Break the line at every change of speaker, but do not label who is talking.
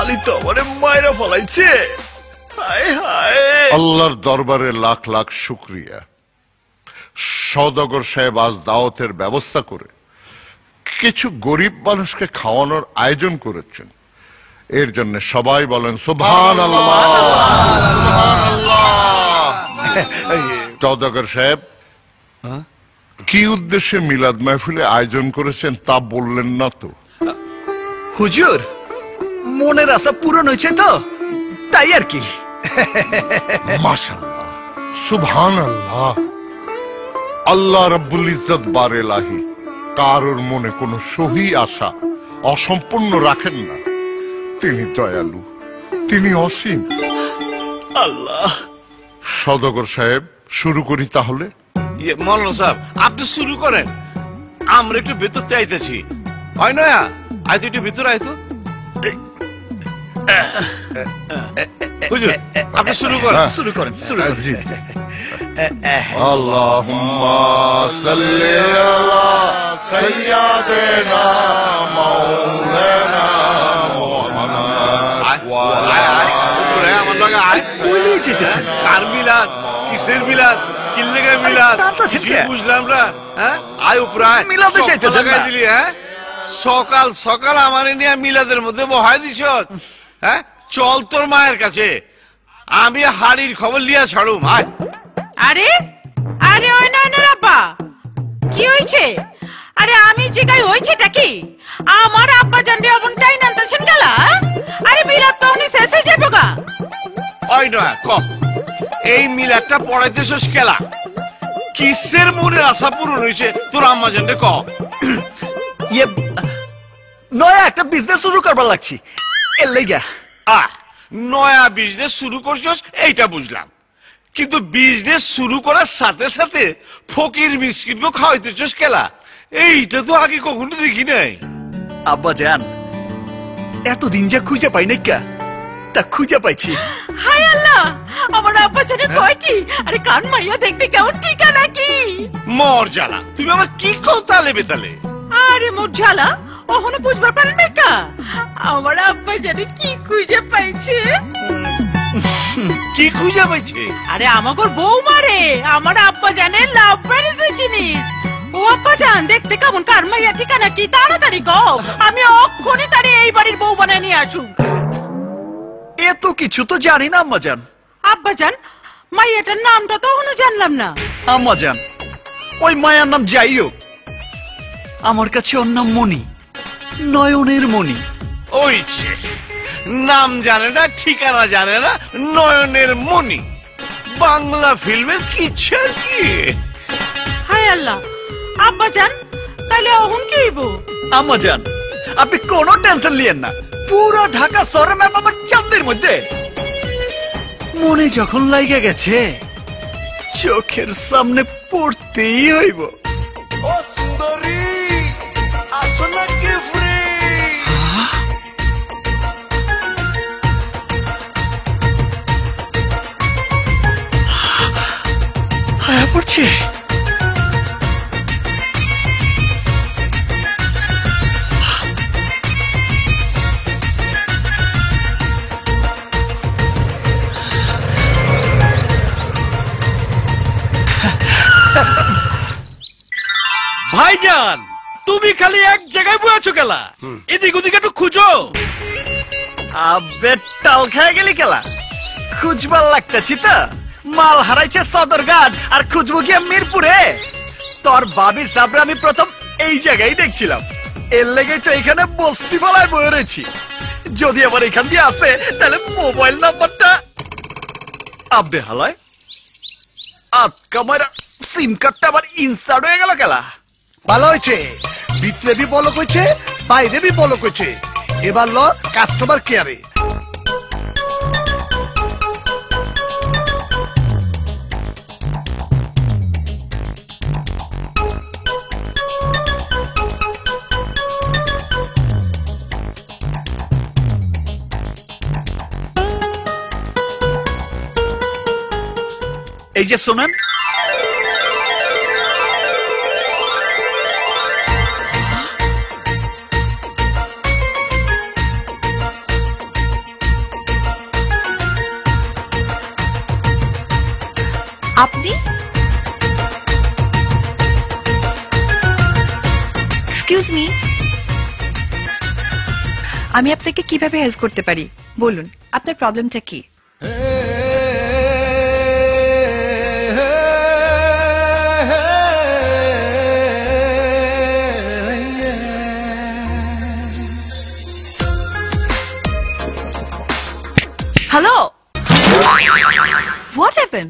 শালি তো আমারে মায়েরা ফলাইছে। হায় হায়,
আল্লাহর দরবারে লাখ লাখ শুকরিয়া। সওদাগর সাহেব আজ দাওয়াতের ব্যবস্থা করে কিছু গরিব মানুষকে খাওয়ানোর আয়োজন করেছেন। এর জন্য সবাই বলেন সুবহানাল্লাহ। সওদাগর সাহেব, কি উদ্দেশ্যে মিলাদ মাহফিলে আয়োজন করেছেন তা বললেন না তো?
হুজুর, মনের আশা পূরণ হয়েছে তো, তাই আর কি।
মাশাআল্লাহ, সুবহানাল্লাহ। আল্লাহ রাব্বুল ইজ্জত বারেলাহি কারোর মনে কোনো সহি আশা অসম্পূর্ণ রাখেন না। তিনি দয়ালু, তিনি অসীম।
আল্লাহ।
সওদাগর সাহেব, শুরু করি তাহলে।
মৌলানা সাহেব, আপনি শুরু করেন, আমরা একটু ভেতর চাইতেছি। হয় না, আয়তো একটু ভেতর আয়তো। আপনি শুরু করেন।
শুরু করেন, শুরু করেন।
জি। আল্লাহুম্মা সাল্লি আলা সাইয়্যিদিনা মাওলানা মুহাম্মদ ওয়া আলা
আমার লগে আয়।
কইলেই যেতেছেন।
কার মিলাদ, কিসের মিলাদ, কিল্লেগের মিলাদ, বুঝলাম না। হ্যাঁ, আয় উপরে আয়।
মিলাদে চাইতে
লাগাই দিলি। হ্যাঁ, সকাল সকাল আমার নিয়ে মিলাদের মধ্যে বহাই দিছ। হ্যাঁ, চল তোর মায়ের কাছে, আমি হাড়ির খবর লিয়া ছাড়ুম। আয়।
আরে আরে, ওই না না আব্বা, কি হয়েছে? আরে আমি জিগাই হয়েছেটা কি? আমার আব্বা জানলে এমনটাই নানতাছেন গেলা। আরে মিলাদ তো উনি শেষ হয়ে যাবো গা।
ওই না ক, এই মিলাদটা পড়াইতেছস কেলা? কিসের মনের আশা পূরণ হয়েছে তোর আম্মা জানলে ক।
ইয়ে, নয়া একটা বিজনেস শুরু করবার লাগছি, এর লাইগা।
নয়া বিজনেস শুরু করছস এইটা বুঝলাম, কিন্তু বিজনেস শুরু করার সাথে সাথে ফকির মিসকিনকে খাওয়াইতেছস কেলা? এইটা তো আগে কখনো দেখি নাই।
আব্বা জান, এতদিন যা খুঁজে পাই নাই কা, তা খুঁজে পাইছি।
হায় আল্লাহ, আমার আব্বা জানে কয় কি? আরে কান মাইয়া দেখতে কেমন টিকা নাকি?
মর জ্বালা, তুমি আমার কি কথা লেবে তালে?
আরে মোর ঝালা, ওহনো বুঝবার পারেন না কা? আমার আব্বা জানে কি খুঁজে পাইছে।
কি খুঁজে পাইছে?
আরে আমাগর বউ মারে, আমার আব্বা জানে লাভ ম্যারেজের জিনিস। ও আব্বা জান, দেখতে কেমন কার মাইয়া ঠিকানা কি তাড়াতাড়ি কও, আমি অক্ষণে তারে এই বাড়ির বউ বানায় নিয়ে আসুম।
এত কিছু তো জানি না আম্মা জান।
আব্বা জান, মাইয়াটার নামটা তো এখনো জানলাম না।
আম্মা জান, ওই মায়ার নাম যাই হোক, আমার কাছে ওর নাম মণি, নয়নের মণি।
ওইছে, নাম জানে না, ঠিকানা জানে না, নয়নের মণি। বাংলা ফিল্মের কিচ্ছা কি?
হায় আল্লাহ, আব্বা জান তাহলে অহন কি হইব?
আম্মা জান, আপনি কোনো টেনশন লিয়েন না, পুরো ঢাকা শহরে ম্যাপ আমার চাঁদের মধ্যে। মনে যখন লাইগা গেছে, চোখের সামনে পড়তেই হইব।
ও সুন্দরী, আসো না গিফরি।
হায়া পড়ছে।
ভাইজান, তুমি খালি এক জায়গায় বসেছো কেলা? এদিক ওদিকে একটু খুঁজো।
আবে টাল খেয়ে গেলি কেলা? খুঁজবার লাগতেছি তো, মাল হারাইছে সদরঘাট আর খুঁজবো গিয়ে মিরপুরে। তোর বাবি সাবরে আমি প্রথম এই জায়গায় দেখছিলাম, এর লেগেই তো এখানে বসছি ফলায় বয়ে রয়েছি। যদি আবার এখান দিয়ে আসে তাহলে মোবাইল নাম্বারটা আবে হালায় আজকা মারা সিম কার্ডটা আবার ইনসার্ট হয়ে গেল কেলা।
ভালো হয়েছে, ভিতরে বি বলক হয়েছে, বাইরে বি বলক হয়েছে। এবার ল কাস্টমার কেয়ারে।
এই যে শোনেন,
আপনি? এক্সকিউজ মি, আমি আপনাকে কিভাবে হেল্প করতে পারি বলুন, আপনার প্রবলেমটা কি? Hello, what happened?